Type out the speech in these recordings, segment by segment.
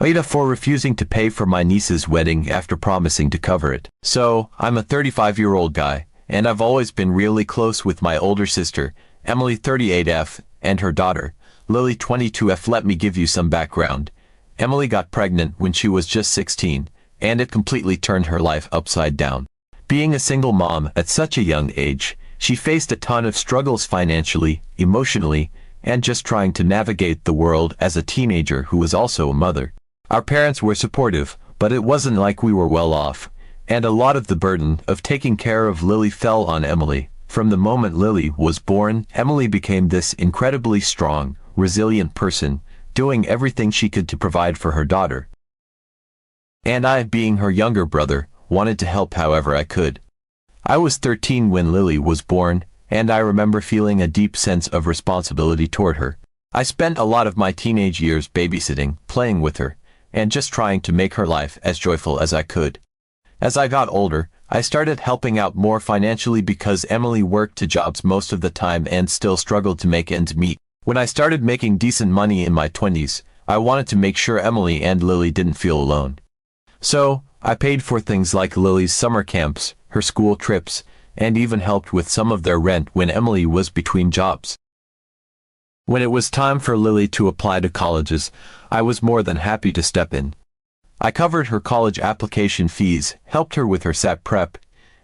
AITA for refusing to pay for my niece's wedding after promising to cover it. So, I'm a 35-year-old guy, and I've always been really close with my older sister, Emily 38F, and her daughter, Lily 22F. Let me give you some background. Emily got pregnant when she was just 16, and it completely turned her life upside down. Being a single mom at such a young age, she faced a ton of struggles financially, emotionally, and just trying to navigate the world as a teenager who was also a mother. Our parents were supportive, but it wasn't like we were well off, and a lot of the burden of taking care of Lily fell on Emily. From the moment Lily was born, Emily became this incredibly strong, resilient person, doing everything she could to provide for her daughter. And I, being her younger brother, wanted to help however I could. I was 13 when Lily was born, and I remember feeling a deep sense of responsibility toward her. I spent a lot of my teenage years babysitting, playing with her, and just trying to make her life as joyful as I could. As I got older, I started helping out more financially because Emily worked two jobs most of the time and still struggled to make ends meet. When I started making decent money in my 20s, I wanted to make sure Emily and Lily didn't feel alone. So, I paid for things like Lily's summer camps, her school trips, and even helped with some of their rent when Emily was between jobs. When it was time for Lily to apply to colleges, I was more than happy to step in. I covered her college application fees, helped her with her SAT prep,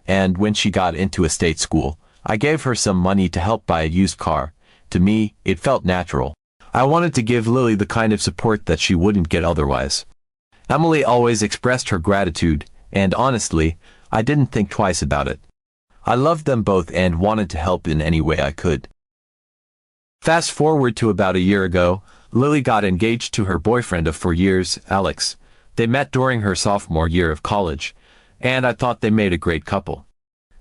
and when she got into a state school, I gave her some money to help buy a used car. To me, it felt natural. I wanted to give Lily the kind of support that she wouldn't get otherwise. Emily always expressed her gratitude, and honestly, I didn't think twice about it. I loved them both and wanted to help in any way I could. Fast forward to about a year ago, Lily got engaged to her boyfriend of 4 years, Alex. They met during her sophomore year of college, and I thought they made a great couple.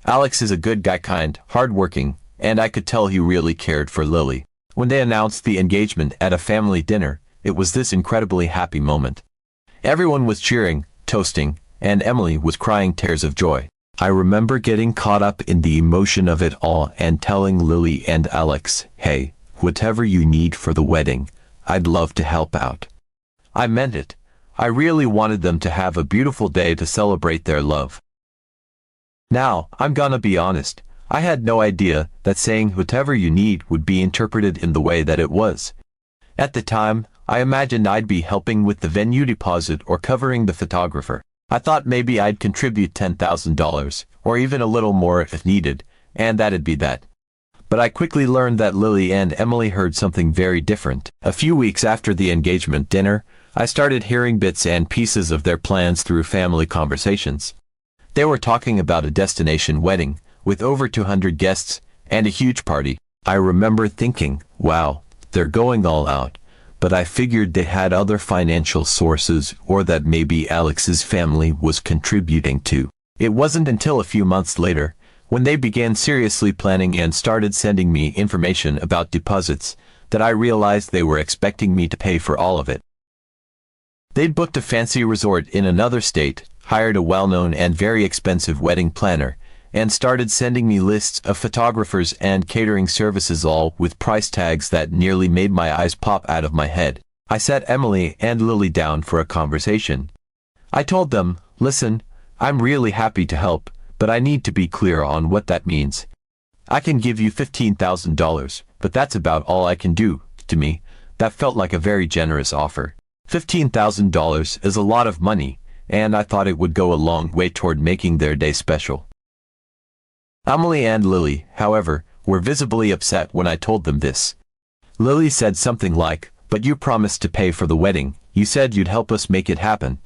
Alex is a good guy, kind, hardworking, and I could tell he really cared for Lily. When they announced the engagement at a family dinner, it was this incredibly happy moment. Everyone was cheering, toasting, and Emily was crying tears of joy. I remember getting caught up in the emotion of it all and telling Lily and Alex, "Hey, whatever you need for the wedding, I'd love to help out." I meant it. I really wanted them to have a beautiful day to celebrate their love. Now, I'm gonna be honest, I had no idea that saying whatever you need would be interpreted in the way that it was. At the time, I imagined I'd be helping with the venue deposit or covering the photographer. I thought maybe I'd contribute $10,000, or even a little more if needed, and that'd be that. But I quickly learned that Lily and Emily heard something very different. A few weeks after the engagement dinner, I started hearing bits and pieces of their plans through family conversations. They were talking about a destination wedding, with over 200 guests, and a huge party. I remember thinking, wow, they're going all out. But I figured they had other financial sources, or that maybe Alex's family was contributing too. It wasn't until a few months later, when they began seriously planning and started sending me information about deposits, that I realized they were expecting me to pay for all of it. They'd booked a fancy resort in another state, hired a well-known and very expensive wedding planner, and started sending me lists of photographers and catering services, all with price tags that nearly made my eyes pop out of my head. I sat Emily and Lily down for a conversation. I told them, listen, I'm really happy to help, but I need to be clear on what that means. I can give you $15,000, but that's about all I can do. To me, that felt like a very generous offer. $15,000 is a lot of money, and I thought it would go a long way toward making their day special. Emily and Lily, however, were visibly upset when I told them this. Lily said something like, "But you promised to pay for the wedding, you said you'd help us make it happen."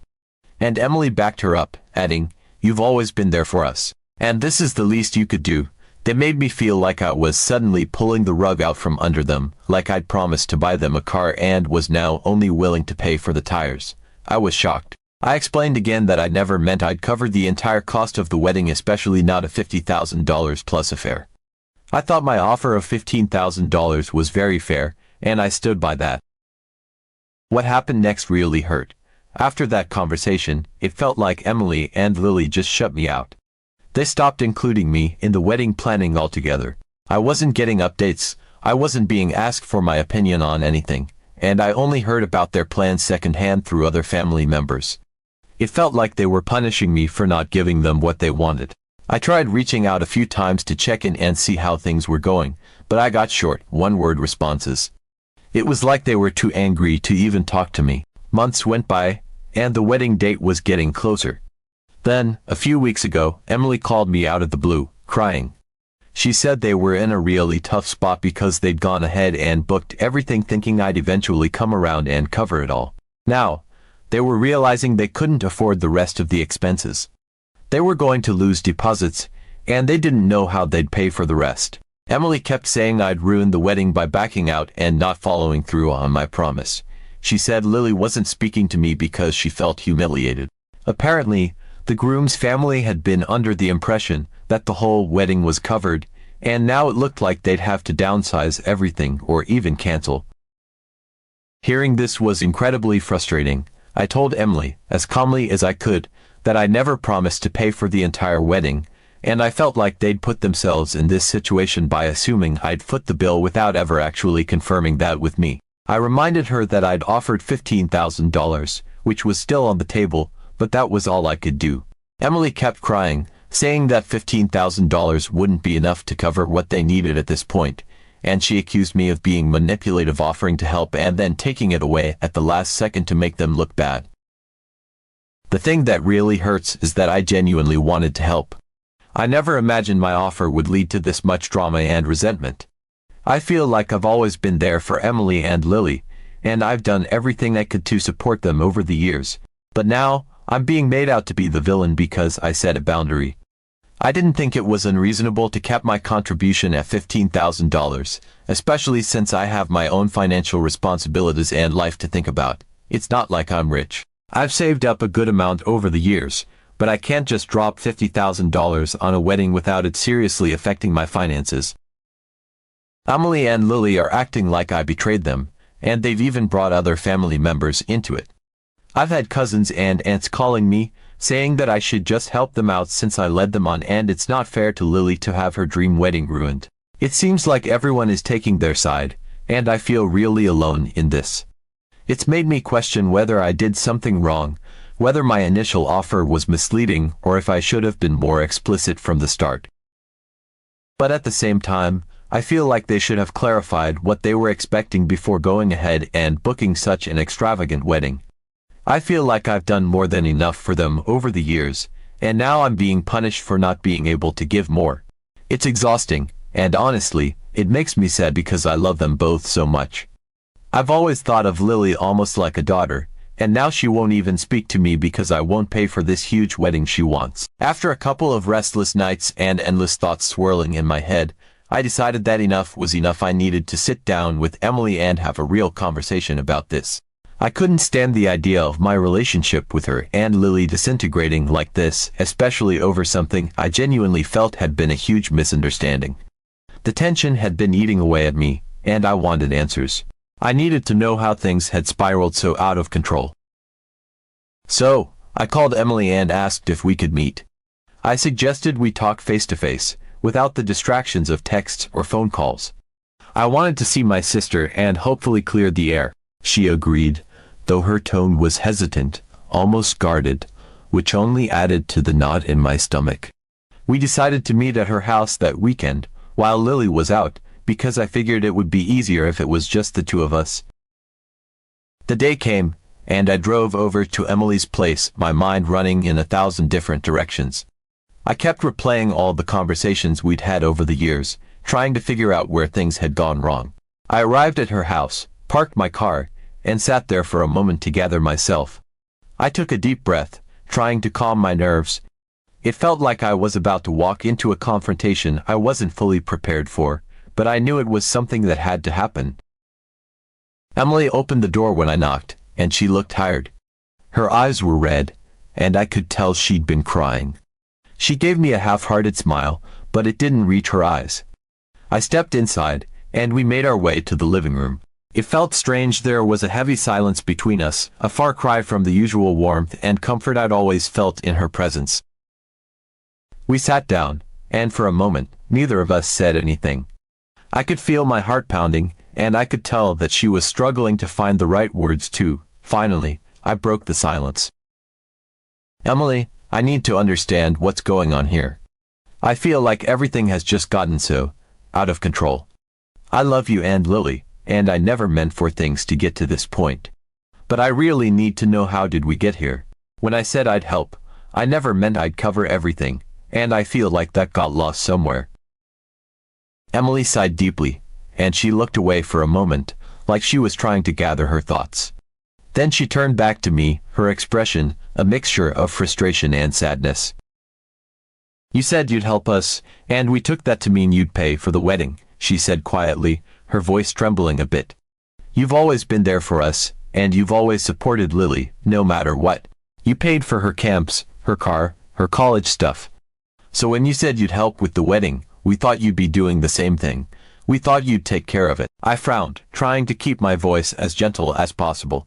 And Emily backed her up, adding, "You've always been there for us, and this is the least you could do." They made me feel like I was suddenly pulling the rug out from under them, like I'd promised to buy them a car and was now only willing to pay for the tires. I was shocked. I explained again that I never meant I'd cover the entire cost of the wedding, especially not a $50,000 plus affair. I thought my offer of $15,000 was very fair, and I stood by that. What happened next really hurt. After that conversation, it felt like Emily and Lily just shut me out. They stopped including me in the wedding planning altogether. I wasn't getting updates, I wasn't being asked for my opinion on anything, and I only heard about their plans secondhand through other family members. It felt like they were punishing me for not giving them what they wanted. I tried reaching out a few times to check in and see how things were going, but I got short, one-word responses. It was like they were too angry to even talk to me. Months went by, and the wedding date was getting closer. Then, a few weeks ago, Emily called me out of the blue, crying. She said they were in a really tough spot because they'd gone ahead and booked everything thinking I'd eventually come around and cover it all. Now, they were realizing they couldn't afford the rest of the expenses. They were going to lose deposits, and they didn't know how they'd pay for the rest. Emily kept saying I'd ruined the wedding by backing out and not following through on my promise. She said Lily wasn't speaking to me because she felt humiliated. Apparently, the groom's family had been under the impression that the whole wedding was covered, and now it looked like they'd have to downsize everything or even cancel. Hearing this was incredibly frustrating. I told Emily, as calmly as I could, that I never promised to pay for the entire wedding, and I felt like they'd put themselves in this situation by assuming I'd foot the bill without ever actually confirming that with me. I reminded her that I'd offered $15,000, which was still on the table, but that was all I could do. Emily kept crying, saying that $15,000 wouldn't be enough to cover what they needed at this point, and she accused me of being manipulative, offering to help and then taking it away at the last second to make them look bad. The thing that really hurts is that I genuinely wanted to help. I never imagined my offer would lead to this much drama and resentment. I feel like I've always been there for Emily and Lily, and I've done everything I could to support them over the years, but now, I'm being made out to be the villain because I set a boundary. I didn't think it was unreasonable to cap my contribution at $15,000, especially since I have my own financial responsibilities and life to think about. It's not like I'm rich. I've saved up a good amount over the years, but I can't just drop $50,000 on a wedding without it seriously affecting my finances. Emily and Lily are acting like I betrayed them, and they've even brought other family members into it. I've had cousins and aunts calling me, saying that I should just help them out since I led them on, and it's not fair to Lily to have her dream wedding ruined. It seems like everyone is taking their side, and I feel really alone in this. It's made me question whether I did something wrong, whether my initial offer was misleading, or if I should have been more explicit from the start. But at the same time, I feel like they should have clarified what they were expecting before going ahead and booking such an extravagant wedding. I feel like I've done more than enough for them over the years, and now I'm being punished for not being able to give more. It's exhausting, and honestly, it makes me sad because I love them both so much. I've always thought of Lily almost like a daughter, and now she won't even speak to me because I won't pay for this huge wedding she wants. After a couple of restless nights and endless thoughts swirling in my head, I decided that enough was enough. I needed to sit down with Emily and have a real conversation about this. I couldn't stand the idea of my relationship with her and Lily disintegrating like this, especially over something I genuinely felt had been a huge misunderstanding. The tension had been eating away at me, and I wanted answers. I needed to know how things had spiraled so out of control. So, I called Emily and asked if we could meet. I suggested we talk face to face, without the distractions of texts or phone calls. I wanted to see my sister and hopefully clear the air. She agreed, though her tone was hesitant, almost guarded, which only added to the knot in my stomach. We decided to meet at her house that weekend, while Lily was out, because I figured it would be easier if it was just the two of us. The day came, and I drove over to Emily's place, my mind running in 1,000 different directions. I kept replaying all the conversations we'd had over the years, trying to figure out where things had gone wrong. I arrived at her house, parked my car, and sat there for a moment to gather myself. I took a deep breath, trying to calm my nerves. It felt like I was about to walk into a confrontation I wasn't fully prepared for, but I knew it was something that had to happen. Emily opened the door when I knocked, and she looked tired. Her eyes were red, and I could tell she'd been crying. She gave me a half-hearted smile, but it didn't reach her eyes. I stepped inside, and we made our way to the living room. It felt strange. There was a heavy silence between us, a far cry from the usual warmth and comfort I'd always felt in her presence. We sat down, and for a moment, neither of us said anything. I could feel my heart pounding, and I could tell that she was struggling to find the right words too. Finally, I broke the silence. Emily, I need to understand what's going on here. I feel like everything has just gotten so out of control. I love you and Lily, and I never meant for things to get to this point. But I really need to know, how did we get here? When I said I'd help, I never meant I'd cover everything, and I feel like that got lost somewhere. Emily sighed deeply, and she looked away for a moment, like she was trying to gather her thoughts. Then she turned back to me, her expression a mixture of frustration and sadness. You said you'd help us, and we took that to mean you'd pay for the wedding, she said quietly, her voice trembling a bit. You've always been there for us, and you've always supported Lily, no matter what. You paid for her camps, her car, her college stuff. So when you said you'd help with the wedding, we thought you'd be doing the same thing. We thought you'd take care of it. I frowned, trying to keep my voice as gentle as possible.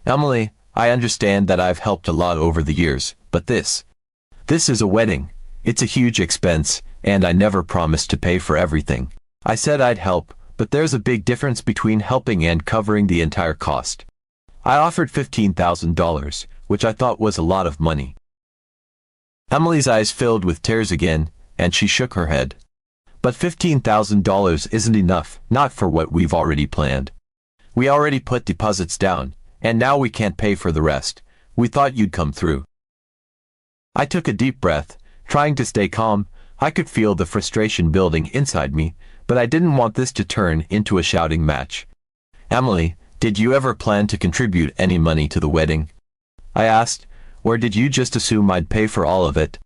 Emily, I understand that I've helped a lot over the years, but this is a wedding. It's a huge expense, and I never promised to pay for everything. I said I'd help, but there's a big difference between helping and covering the entire cost. I offered $15,000, which I thought was a lot of money. Emily's eyes filled with tears again, and she shook her head. But $15,000 isn't enough, not for what we've already planned. We already put deposits down, and now we can't pay for the rest. We thought you'd come through. I took a deep breath, trying to stay calm. I could feel the frustration building inside me, but I didn't want this to turn into a shouting match. Emily, did you ever plan to contribute any money to the wedding? I asked, or did you just assume I'd pay for all of it?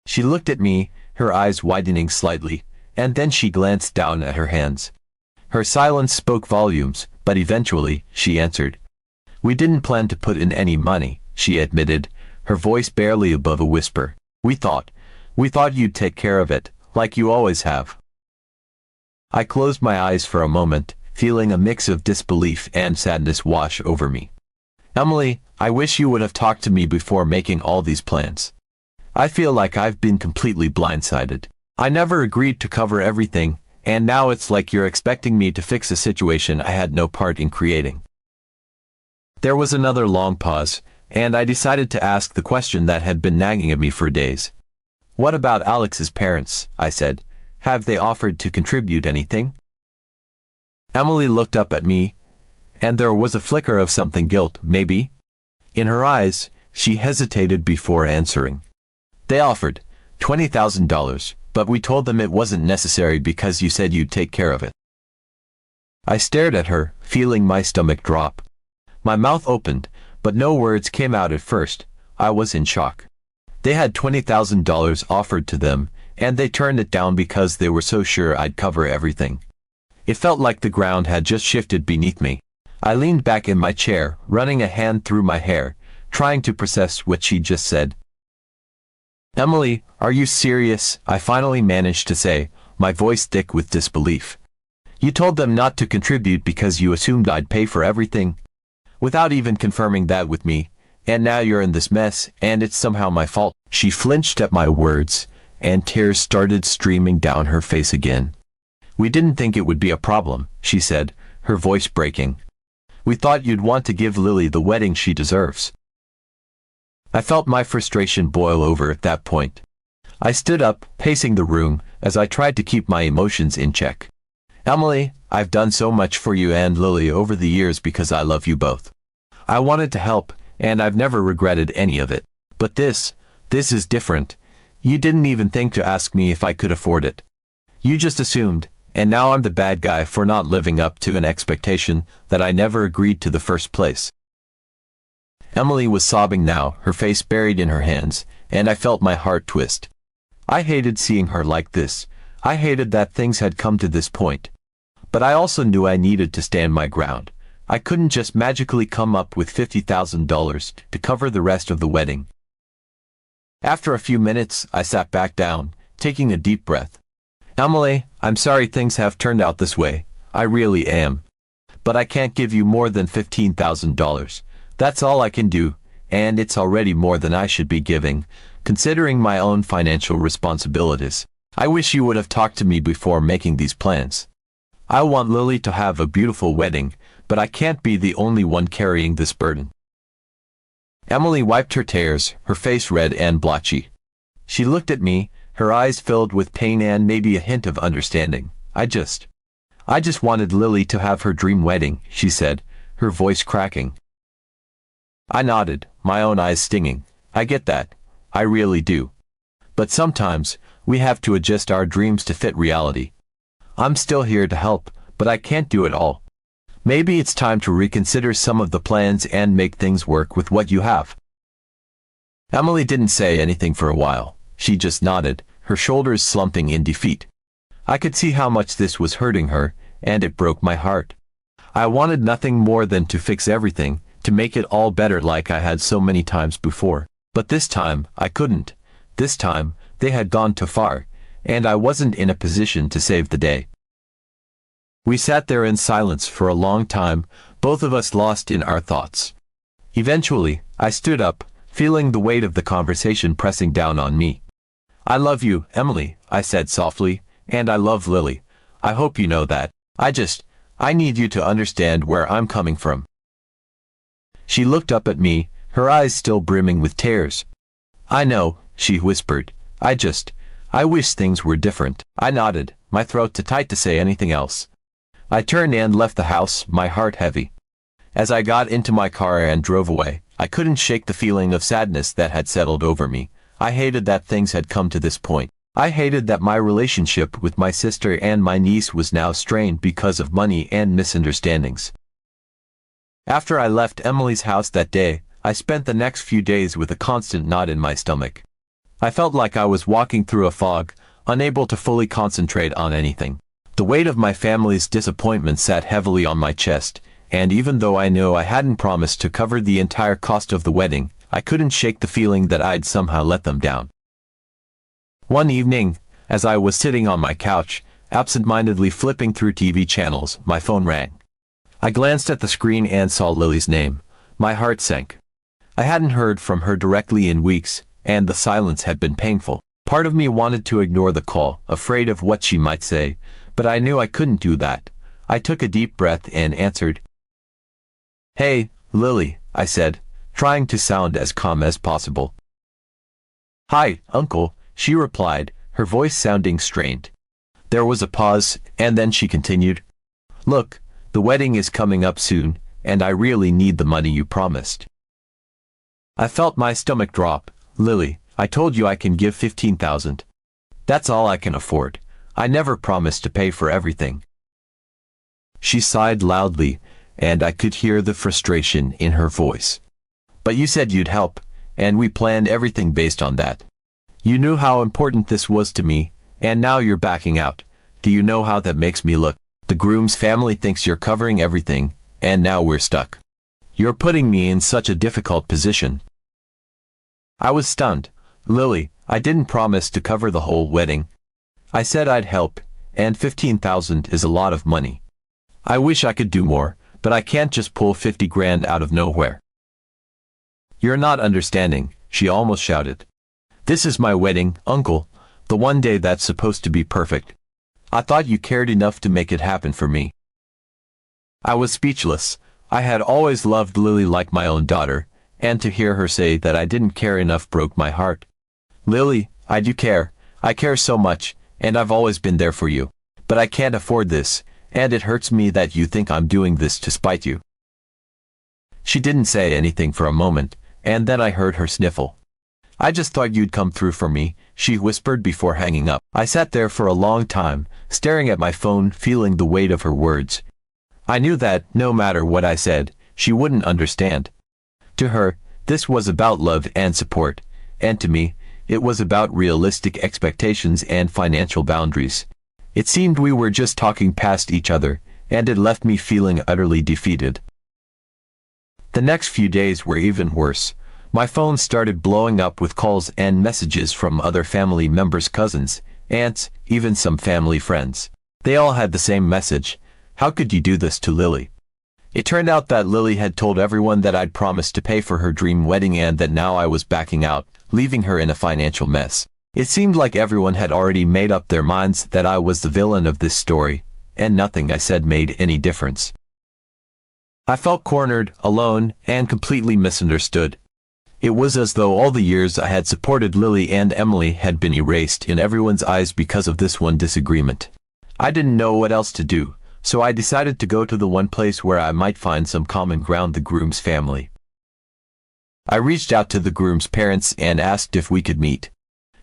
She looked at me, her eyes widening slightly, and then she glanced down at her hands. Her silence spoke volumes, but eventually, she answered. We didn't plan to put in any money, she admitted, her voice barely above a whisper. We thought you'd take care of it, like you always have. I closed my eyes for a moment, feeling a mix of disbelief and sadness wash over me. Emily, I wish you would have talked to me before making all these plans. I feel like I've been completely blindsided. I never agreed to cover everything, and now it's like you're expecting me to fix a situation I had no part in creating. There was another long pause, and I decided to ask the question that had been nagging at me for days. What about Alex's parents? I said. Have they offered to contribute anything? Emily looked up at me, and there was a flicker of something guilt, maybe. In her eyes, she hesitated before answering. They offered $20,000, but we told them it wasn't necessary because you said you'd take care of it. I stared at her, feeling my stomach drop. My mouth opened, but no words came out at first. I was in shock. They had $20,000 offered to them, and they turned it down because they were so sure I'd cover everything. It felt like the ground had just shifted beneath me. I leaned back in my chair, running a hand through my hair, trying to process what she'd just said. Emily, are you serious? I finally managed to say, my voice thick with disbelief. You told them not to contribute because you assumed I'd pay for everything? Without even confirming that with me, and now you're in this mess, and it's somehow my fault. She flinched at my words, and tears started streaming down her face again. We didn't think it would be a problem, she said, her voice breaking. We thought you'd want to give Lily the wedding she deserves. I felt my frustration boil over at that point. I stood up, pacing the room, as I tried to keep my emotions in check. Emily, I've done so much for you and Lily over the years because I love you both. I wanted to help, and I've never regretted any of it. But this is different. You didn't even think to ask me if I could afford it. You just assumed, and now I'm the bad guy for not living up to an expectation that I never agreed to the first place. Emily was sobbing now, her face buried in her hands, and I felt my heart twist. I hated seeing her like this. I hated that things had come to this point. But I also knew I needed to stand my ground. I couldn't just magically come up with $50,000 to cover the rest of the wedding. After a few minutes, I sat back down, taking a deep breath. Emily, I'm sorry things have turned out this way. I really am. But I can't give you more than $15,000. That's all I can do, and it's already more than I should be giving, considering my own financial responsibilities. I wish you would have talked to me before making these plans. I want Lily to have a beautiful wedding, but I can't be the only one carrying this burden. Emily wiped her tears, her face red and blotchy. She looked at me, her eyes filled with pain and maybe a hint of understanding. I just wanted Lily to have her dream wedding, she said, her voice cracking. I nodded, my own eyes stinging. I get that. I really do. But sometimes, we have to adjust our dreams to fit reality. I'm still here to help, but I can't do it all. Maybe it's time to reconsider some of the plans and make things work with what you have. Emily didn't say anything for a while. She just nodded, her shoulders slumping in defeat. I could see how much this was hurting her, and it broke my heart. I wanted nothing more than to fix everything, to make it all better like I had so many times before. But this time, I couldn't. This time, they had gone too far, and I wasn't in a position to save the day. We sat there in silence for a long time, both of us lost in our thoughts. Eventually, I stood up, feeling the weight of the conversation pressing down on me. I love you, Emily, I said softly, and I love Lily. I hope you know that. I need you to understand where I'm coming from. She looked up at me, her eyes still brimming with tears. I know, she whispered. I wish things were different. I nodded, my throat too tight to say anything else. I turned and left the house, my heart heavy. As I got into my car and drove away, I couldn't shake the feeling of sadness that had settled over me. I hated that things had come to this point. I hated that my relationship with my sister and my niece was now strained because of money and misunderstandings. After I left Emily's house that day, I spent the next few days with a constant knot in my stomach. I felt like I was walking through a fog, unable to fully concentrate on anything. The weight of my family's disappointment sat heavily on my chest, and even though I knew I hadn't promised to cover the entire cost of the wedding, I couldn't shake the feeling that I'd somehow let them down. One evening, as I was sitting on my couch, absent-mindedly flipping through TV channels, my phone rang. I glanced at the screen and saw Lily's name. My heart sank. I hadn't heard from her directly in weeks, and the silence had been painful. Part of me wanted to ignore the call, afraid of what she might say, but I knew I couldn't do that. I took a deep breath and answered. Hey, Lily, I said, trying to sound as calm as possible. Hi, Uncle, she replied, her voice sounding strained. There was a pause, and then she continued. Look, the wedding is coming up soon, and I really need the money you promised. I felt my stomach drop. Lily, I told you I can give $15,000. That's all I can afford. I never promised to pay for everything. She sighed loudly, and I could hear the frustration in her voice. But you said you'd help, and we planned everything based on that. You knew how important this was to me, and now you're backing out. Do you know how that makes me look? The groom's family thinks you're covering everything, and now we're stuck. You're putting me in such a difficult position. I was stunned. Lily, I didn't promise to cover the whole wedding. I said I'd help, and $15,000 is a lot of money. I wish I could do more, but I can't just pull 50 grand out of nowhere. You're not understanding, she almost shouted. This is my wedding, Uncle, the one day that's supposed to be perfect. I thought you cared enough to make it happen for me. I was speechless. I had always loved Lily like my own daughter, and to hear her say that I didn't care enough broke my heart. Lily, I do care. I care so much, and I've always been there for you. But I can't afford this, and it hurts me that you think I'm doing this to spite you. She didn't say anything for a moment, and then I heard her sniffle. I just thought you'd come through for me, she whispered before hanging up. I sat there for a long time, staring at my phone, feeling the weight of her words. I knew that, no matter what I said, she wouldn't understand. To her, this was about love and support, and to me, it was about realistic expectations and financial boundaries. It seemed we were just talking past each other, and it left me feeling utterly defeated. The next few days were even worse. My phone started blowing up with calls and messages from other family members, cousins, aunts, even some family friends. They all had the same message. How could you do this to Lily? It turned out that Lily had told everyone that I'd promised to pay for her dream wedding and that now I was backing out, leaving her in a financial mess. It seemed like everyone had already made up their minds that I was the villain of this story, and nothing I said made any difference. I felt cornered, alone, and completely misunderstood. It was as though all the years I had supported Lily and Emily had been erased in everyone's eyes because of this one disagreement. I didn't know what else to do, so I decided to go to the one place where I might find some common ground: the groom's family. I reached out to the groom's parents and asked if we could meet.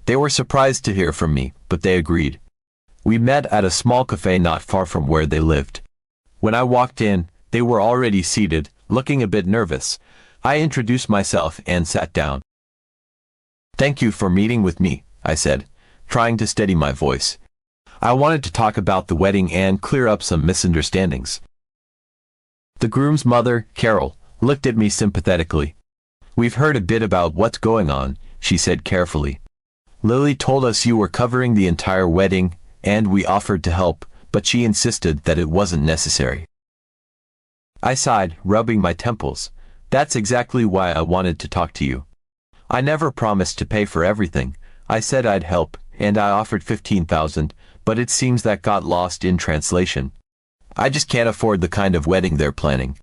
They were surprised to hear from me, but they agreed. We met at a small cafe not far from where they lived. When I walked in, they were already seated, looking a bit nervous. I introduced myself and sat down. "Thank you for meeting with me," I said, trying to steady my voice. I wanted to talk about the wedding and clear up some misunderstandings. The groom's mother, Carol, looked at me sympathetically. "We've heard a bit about what's going on," she said carefully. "Lily told us you were covering the entire wedding, and we offered to help, but she insisted that it wasn't necessary." I sighed, rubbing my temples. "That's exactly why I wanted to talk to you. I never promised to pay for everything. I said I'd help, and I offered $15,000, but it seems that got lost in translation. I just can't afford the kind of wedding they're planning."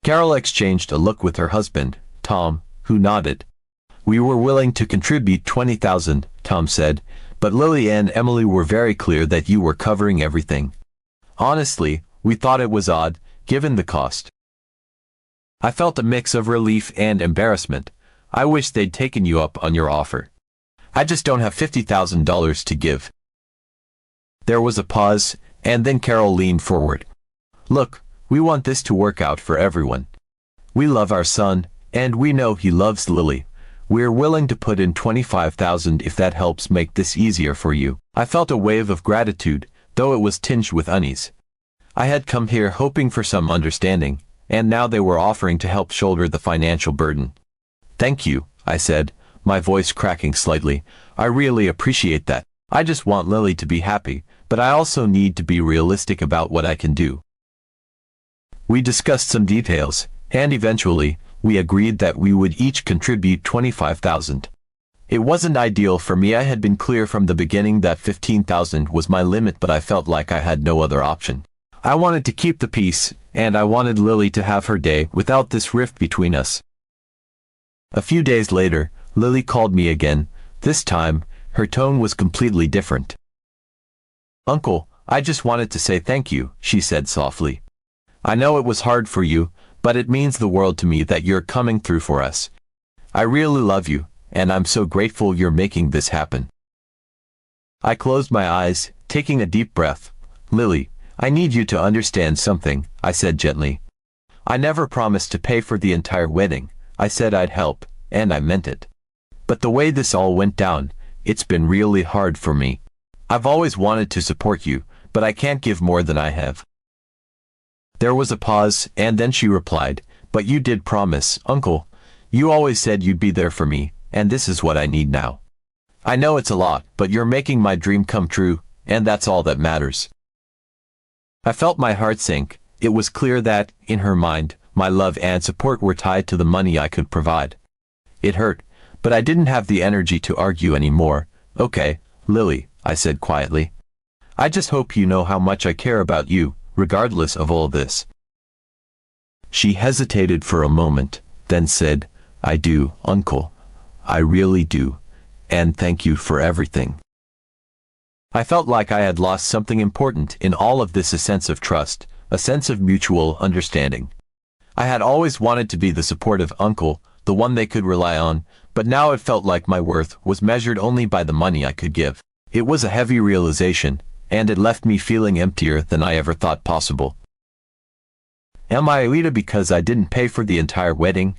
Carol exchanged a look with her husband, Tom, who nodded. "We were willing to contribute $20,000, Tom said, "but Lily and Emily were very clear that you were covering everything. Honestly, we thought it was odd, given the cost." I felt a mix of relief and embarrassment. I wish they'd taken you up on your offer. I just don't have $50,000 to give. There was a pause, and then Carol leaned forward. "Look, we want this to work out for everyone. We love our son, and we know he loves Lily. We're willing to put in $25,000 if that helps make this easier for you." I felt a wave of gratitude, though it was tinged with unease. I had come here hoping for some understanding, and now they were offering to help shoulder the financial burden. "Thank you," I said, my voice cracking slightly. "I really appreciate that. I just want Lily to be happy, but I also need to be realistic about what I can do." We discussed some details, and eventually, we agreed that we would each contribute $25,000. It wasn't ideal for me. I had been clear from the beginning that $15,000 was my limit, but I felt like I had no other option. I wanted to keep the peace, and I wanted Lily to have her day without this rift between us. A few days later, Lily called me again. This time, her tone was completely different. "Uncle, I just wanted to say thank you," she said softly. "I know it was hard for you, but it means the world to me that you're coming through for us. I really love you, and I'm so grateful you're making this happen." I closed my eyes, taking a deep breath. "Lily, I need you to understand something," I said gently. "I never promised to pay for the entire wedding. I said I'd help, and I meant it. But the way this all went down, it's been really hard for me. I've always wanted to support you, but I can't give more than I have." There was a pause, and then she replied, "But you did promise, Uncle. You always said you'd be there for me, and this is what I need now. I know it's a lot, but you're making my dream come true, and that's all that matters." I felt my heart sink. It was clear that, in her mind, my love and support were tied to the money I could provide. It hurt, but I didn't have the energy to argue anymore. "Okay, Lily," I said quietly. "I just hope you know how much I care about you, regardless of all this." She hesitated for a moment, then said, "I do, Uncle. I really do. And thank you for everything." I felt like I had lost something important in all of this: a sense of trust, a sense of mutual understanding. I had always wanted to be the supportive uncle, the one they could rely on, but now it felt like my worth was measured only by the money I could give. It was a heavy realization, and it left me feeling emptier than I ever thought possible. Am I AITA because I didn't pay for the entire wedding?